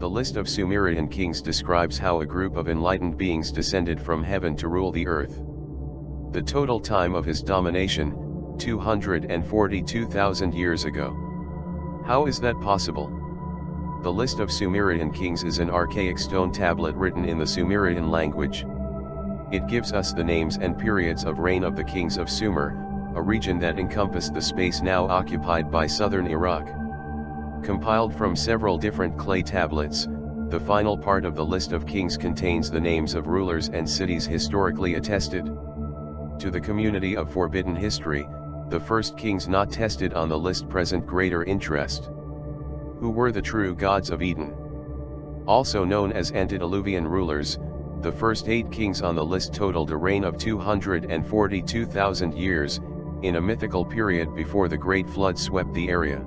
The list of Sumerian kings describes how a group of enlightened beings descended from heaven to rule the earth. The total time of his domination, 242,000 years ago. How is that possible? The list of Sumerian kings is an archaic stone tablet written in the Sumerian language. It gives us the names and periods of reign of the kings of Sumer, a region that encompassed the space now occupied by southern Iraq. Compiled from several different clay tablets, the final part of the list of kings contains the names of rulers and cities historically attested. To the community of forbidden history, the first kings not tested on the list present greater interest. Who were the true gods of Eden? Also known as antediluvian rulers, the first 8 kings on the list totaled a reign of 242,000 years, in a mythical period before the Great Flood swept the area.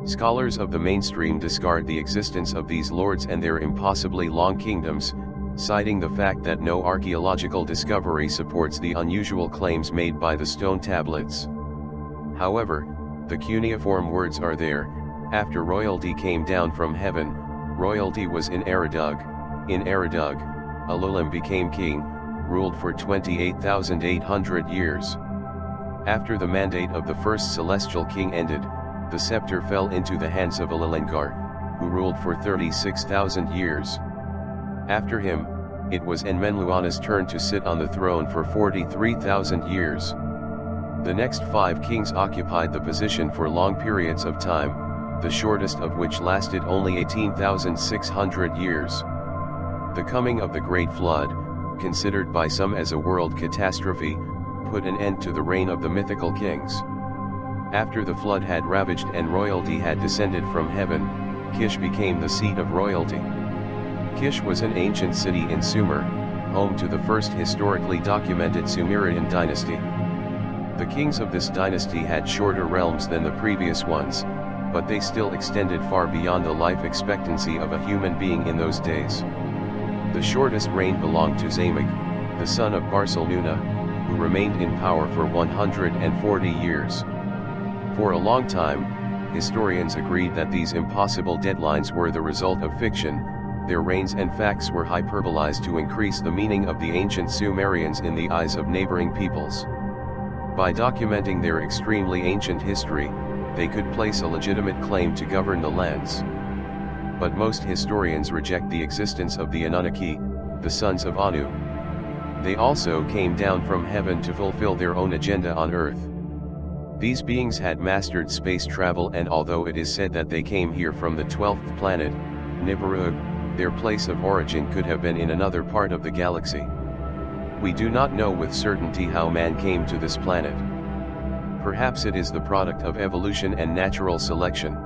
Scholars of the mainstream discard the existence of these lords and their impossibly long kingdoms, citing the fact that no archaeological discovery supports the unusual claims made by the stone tablets. However, the cuneiform words are there. After royalty came down from heaven, royalty was in Eridug. In Eridug, Alulim became king, ruled for 28,800 years. After the mandate of the first celestial king ended, the scepter fell into the hands of Alilengar, who ruled for 36,000 years. After him, it was Enmenluana's turn to sit on the throne for 43,000 years. The next 5 kings occupied the position for long periods of time, the shortest of which lasted only 18,600 years. The coming of the Great Flood, considered by some as a world catastrophe, put an end to the reign of the mythical kings. After the flood had ravaged and royalty had descended from heaven, Kish became the seat of royalty. Kish was an ancient city in Sumer, home to the first historically documented Sumerian dynasty. The kings of this dynasty had shorter realms than the previous ones, but they still extended far beyond the life expectancy of a human being in those days. The shortest reign belonged to Zamek, the son of Barcelona, who remained in power for 140 years. For a long time, historians agreed that these impossible deadlines were the result of fiction. Their reigns and facts were hyperbolized to increase the meaning of the ancient Sumerians in the eyes of neighboring peoples. By documenting their extremely ancient history, they could place a legitimate claim to govern the lands. But most historians reject the existence of the Anunnaki, the sons of Anu. They also came down from heaven to fulfill their own agenda on Earth. These beings had mastered space travel, and although it is said that they came here from the 12th planet, Nibiru, their place of origin could have been in another part of the galaxy. We do not know with certainty how man came to this planet. Perhaps it is the product of evolution and natural selection.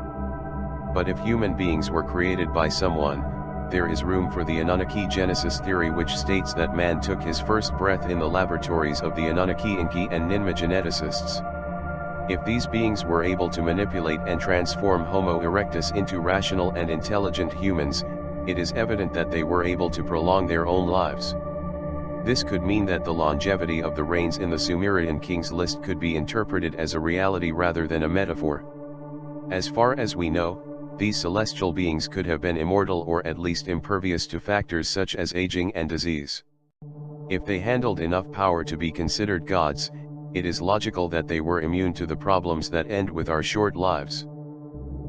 But if human beings were created by someone, there is room for the Anunnaki Genesis theory, which states that man took his first breath in the laboratories of the Anunnaki Enki and Ninmah geneticists. If these beings were able to manipulate and transform Homo erectus into rational and intelligent humans, it is evident that they were able to prolong their own lives. This could mean that the longevity of the reigns in the Sumerian kings list could be interpreted as a reality rather than a metaphor. As far as we know, these celestial beings could have been immortal or at least impervious to factors such as aging and disease. If they handled enough power to be considered gods, it is logical that they were immune to the problems that end with our short lives.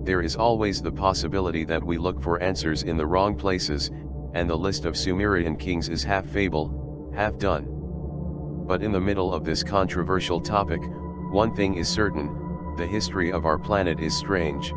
There is always the possibility that we look for answers in the wrong places, and the list of Sumerian kings is half fable, half done. But in the middle of this controversial topic, one thing is certain: the history of our planet is strange.